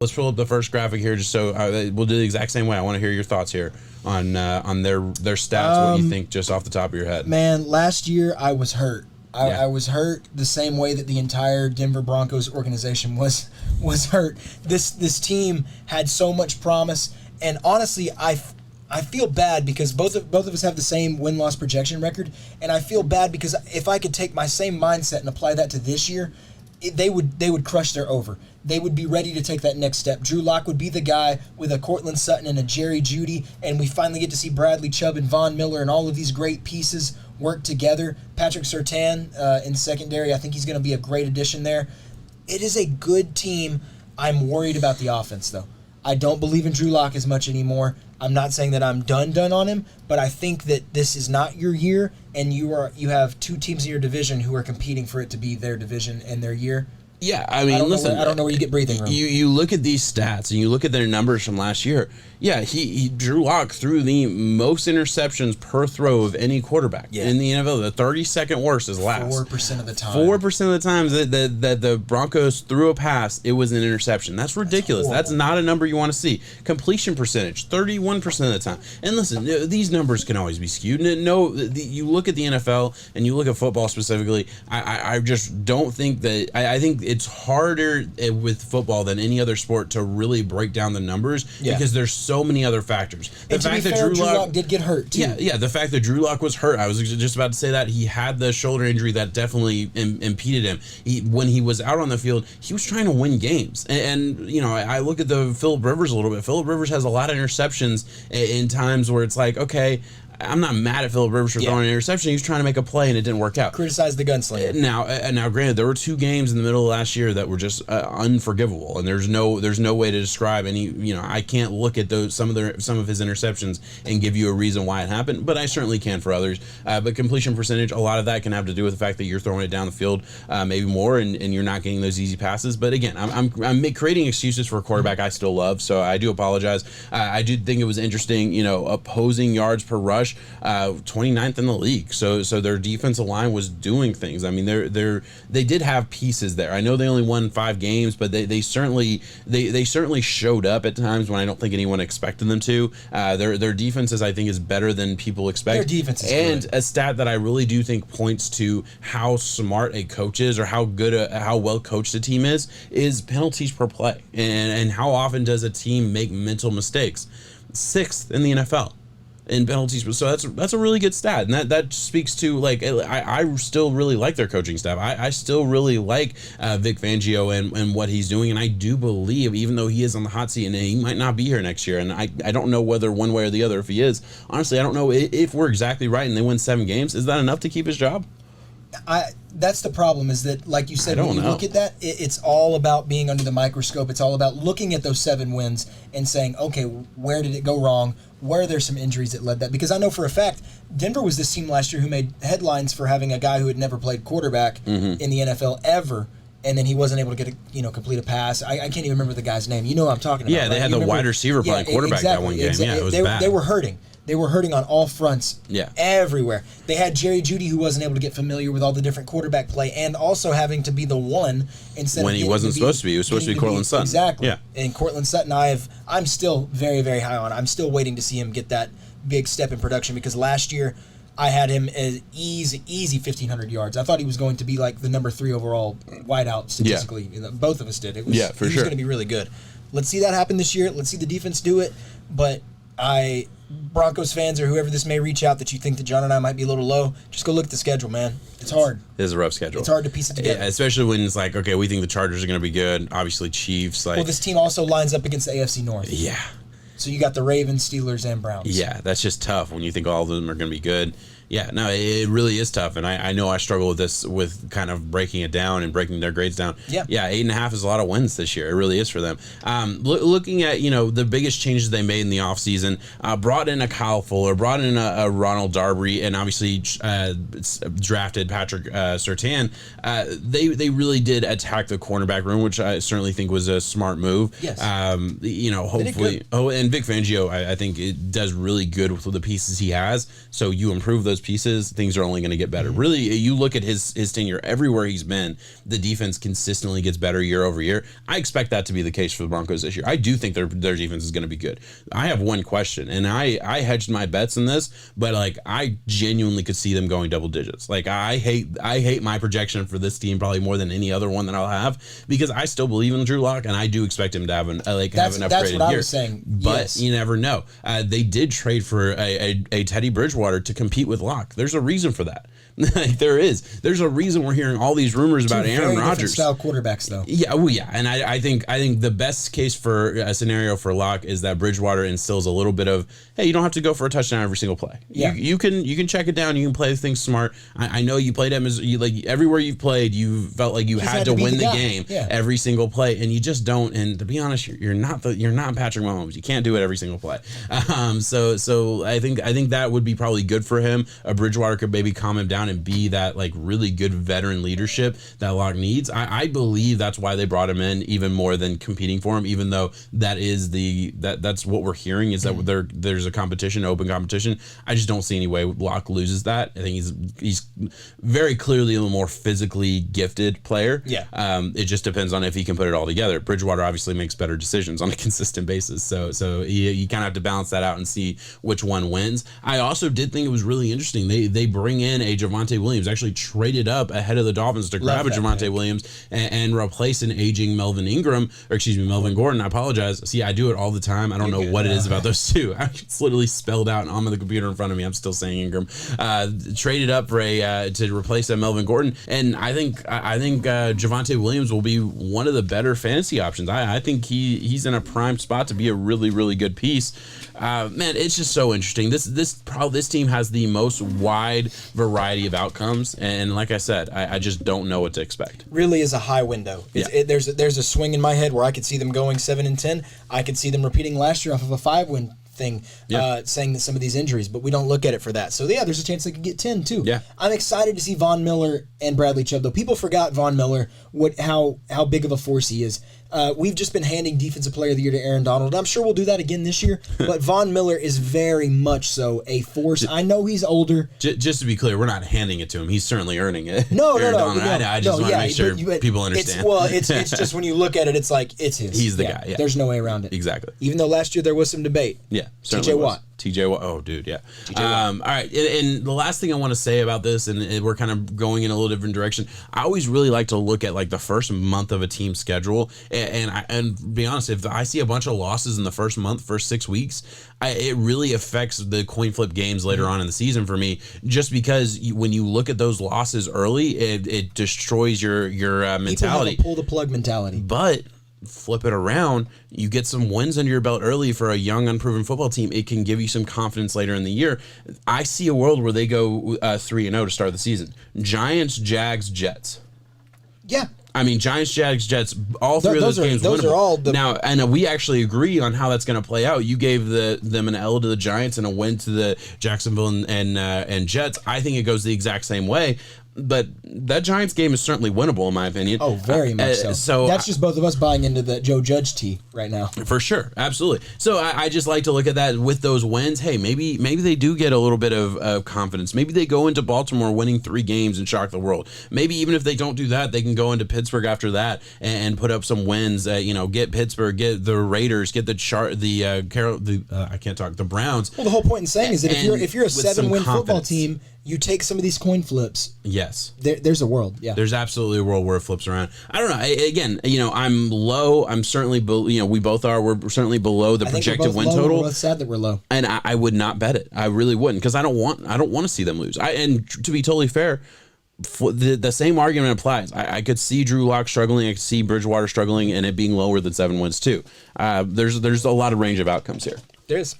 let's pull up the first graphic here, just so we'll do the exact same way. I want to hear your thoughts here on their stats. What you think, just off the top of your head? Man, last year I was hurt. I was hurt the same way that the entire Denver Broncos organization was hurt. This team had so much promise, and honestly, I feel bad because both of us have the same win-loss projection record, and I feel bad because if I could take my same mindset and apply that to this year, they would crush their over. They would be ready to take that next step. Drew Lock would be the guy with a Cortland Sutton and a Jerry Jeudy, and we finally get to see Bradley Chubb and Von Miller and all of these great pieces work together. Patrick Surtain in secondary, I think he's going to be a great addition there. It is a good team. I'm worried about the offense, though. I don't believe in Drew Lock as much anymore. I'm not saying that I'm done on him, but I think that this is not your year, and you have two teams in your division who are competing for it to be their division and their year. Yeah, I mean, listen. I don't know where you get breathing room. You look at these stats and you look at their numbers from last year. Yeah, he Drew Lock threw the most interceptions per throw of any quarterback in the NFL. The 32nd worst is last. 4% of the time. 4% of the times that the Broncos threw a pass, it was an interception. That's ridiculous. That's not a number you want to see. Completion percentage, 31% of the time. And listen, these numbers can always be skewed. No, you look at the NFL and you look at football specifically. I just don't think that. I think it's harder with football than any other sport to really break down the numbers because there's so many other factors. The fact that Drew Lock did get hurt too. Yeah. The fact that Drew Lock was hurt, I was just about to say that. He had the shoulder injury that definitely impeded him. When he was out on the field, he was trying to win games. And you know, I look at the Phillip Rivers a little bit. Phillip Rivers has a lot of interceptions in times where it's like, okay, I'm not mad at Phillip Rivers for throwing an interception. He was trying to make a play and it didn't work out. Criticize the gunslinger. Now, granted, there were two games in the middle of last year that were just unforgivable, and there's no way to describe any. You know, I can't look at some of his interceptions and give you a reason why it happened, but I certainly can for others. But completion percentage, a lot of that can have to do with the fact that you're throwing it down the field, maybe more, and you're not getting those easy passes. But again, I'm creating excuses for a quarterback I still love, so I do apologize. I do think it was interesting. You know, opposing yards per rush. 29th in the league, so their defensive line was doing things. I mean, they did have pieces there. I know they only won 5 games, but they certainly showed up at times when I don't think anyone expected them to. Their defenses, I think, is better than people expect. Their defense is good. A stat that I really do think points to how smart a coach is, or how well coached a team is penalties per play, and how often does a team make mental mistakes. 6th in the NFL. In penalties, so that's a really good stat, and that speaks to, like, I still really like their coaching staff. I still really like Vic Fangio and what he's doing, and I do believe, even though he is on the hot seat and he might not be here next year, and I don't know whether one way or the other if he is. Honestly, I don't know if we're exactly right and they win 7 games. Is that enough to keep his job? That's the problem, is that, like you said, when you look at that, it's all about being under the microscope. It's all about looking at those 7 wins and saying, okay, where did it go wrong? Where are there some injuries that led that? Because I know for a fact, Denver was this team last year who made headlines for having a guy who had never played quarterback in the NFL ever, and then he wasn't able to complete a pass. I can't even remember the guy's name. You know what I'm talking about. Yeah, they had the wide receiver playing quarterback that one game. Yeah, it was bad. They were hurting. They were hurting on all fronts, everywhere. They had Jerry Jeudy, who wasn't able to get familiar with all the different quarterback play, and also having to be the one instead when of he wasn't supposed to be. He was supposed to be Cortland Sutton. Exactly. Yeah. And Cortland Sutton, I'm still very, very high on. I'm still waiting to see him get that big step in production, because last year I had him as easy 1,500 yards. I thought he was going to be like the number 3 overall wideout statistically. Yeah. Both of us did. He was going to be really good. Let's see that happen this year. Let's see the defense do it. But Broncos fans or whoever this may reach out that you think that John and I might be a little low, just go look at the schedule, man. It's hard. It is a rough schedule. It's hard to piece it together. Yeah, especially when it's like, okay, we think the Chargers are going to be good. Obviously, Chiefs. Well, this team also lines up against the AFC North. Yeah. So you got the Ravens, Steelers, and Browns. Yeah, that's just tough when you think all of them are going to be good. Yeah, no, it really is tough, and I know I struggle with this, with kind of breaking it down and breaking their grades down. Yeah, 8.5 is a lot of wins this year. It really is for them. Looking at the biggest changes they made in the offseason, brought in a Kyle Fuller, brought in a Ronald Darby, and obviously drafted Patrick Surtain. They really did attack the cornerback room, which I certainly think was a smart move. Yes. Hopefully. And Vic Fangio, I think it does really good with the pieces he has. So you improve those those pieces, things are only going to get better. Really, you look at his tenure everywhere he's been, the defense consistently gets better year over year. I expect that to be the case for the Broncos this year. I do think their defense is going to be good. I have one question, and I hedged my bets in this, but like I genuinely could see them going double digits. Like I hate my projection for this team probably more than any other one that I'll have, because I still believe in Drew Lock, and I do expect him to have an upgraded year. That's what I was saying. But yes. You never know. They did trade for a Teddy Bridgewater to compete with Lock. There's a reason for that. Like there's a reason we're hearing all these rumors about Aaron Rodgers. Style quarterbacks, though. Yeah, well, yeah, and I think the best case for a scenario for Lock is that Bridgewater instills a little bit of, hey, you don't have to go for a touchdown every single play. Yeah. You can check it down. You can play things smart. I know you played him like everywhere you've played, you felt like you had to win the game every single play, and you just don't. And to be honest, you're not Patrick Mahomes. You can't do it every single play. So I think that would be probably good for him. Bridgewater could maybe calm him down and be that like really good veteran leadership that Lock needs. I believe that's why they brought him in, even more than competing for him, even though that is that's what we're hearing, is that there's a competition, open competition. I just don't see any way Lock loses that. I think he's very clearly a more physically gifted player. Yeah. It just depends on if he can put it all together. Bridgewater obviously makes better decisions on a consistent basis. So you kind of have to balance that out and see which one wins. I also did think it was really interesting. They bring in a Javonte Williams, actually traded up ahead of the Dolphins to grab a Javonte Williams and replace an aging Melvin Gordon. I apologize. See, I do it all the time. I don't know what it is about those two. It's literally spelled out on the computer in front of me. I'm still saying Ingram. Traded up for to replace that Melvin Gordon, and I think Javonte Williams will be one of the better fantasy options. I think he's in a prime spot to be a really, really good piece. Man, it's just so interesting. This team has the most wide variety of outcomes, and like I said, I just don't know what to expect. Really is a high window. There's a swing in my head where I could see them going 7-10. I could see them repeating last year off of a 5-win thing, saying that some of these injuries, but we don't look at it for that. So yeah, there's a chance they could get 10 too. Yeah, I'm excited to see Von Miller and Bradley Chubb, though. People forgot Von Miller, how big of a force he is. We've just been handing Defensive Player of the Year to Aaron Donald. I'm sure we'll do that again this year, but Von Miller is very much so a force. I know he's older. Just to be clear, we're not handing it to him. He's certainly earning it. No. I just want to make sure people understand. It's just when you look at it, it's like, it's his. He's the guy. Yeah. There's no way around it. Exactly. Even though last year there was some debate. Yeah. TJ Watt. TJ Watt. Oh, dude, yeah. All right, and the last thing I want to say about this, and we're kind of going in a little different direction. I always really like to look at like the first month of a team's schedule, and be honest, if I see a bunch of losses in the first month, first 6 weeks, it really affects the coin flip games later on in the season for me. Just because when you look at those losses early, it destroys your mentality. People have a pull the plug mentality, but flip it around, you get some wins under your belt early for a young, unproven football team. It can give you some confidence later in the year. I see a world where they go 3-0 to start the season. Giants, Jags, Jets. Yeah. I mean, Giants, Jags, Jets, all three of those games winnable. Those are all now, and we actually agree on how that's going to play out. You gave them an L to the Giants and a win to the Jacksonville and Jets. I think it goes the exact same way. But that Giants game is certainly winnable, in my opinion. Oh, very much so. So that's just both of us buying into the Joe Judge tea right now. For sure, absolutely. So I just like to look at that with those wins. Hey, maybe they do get a little bit of confidence. Maybe they go into Baltimore winning 3 games and shock the world. Maybe even if they don't do that, they can go into Pittsburgh after that and put up some wins. Get Pittsburgh, get the Raiders, get the Browns. Well, the whole point in saying is that if you're a 7-win football team, you take some of these coin flips. Yes. There's a world. Yeah. There's absolutely a world where it flips around. I don't know. Again, I'm low. I'm certainly, we both are. We're certainly below the projected win total. We're both sad that we're low. And I would not bet it. I really wouldn't, because I don't want to see them lose. And to be totally fair, the same argument applies. I could see Drew Lock struggling. I could see Bridgewater struggling, and it being lower than 7 wins too. There's a lot of range of outcomes here. There is.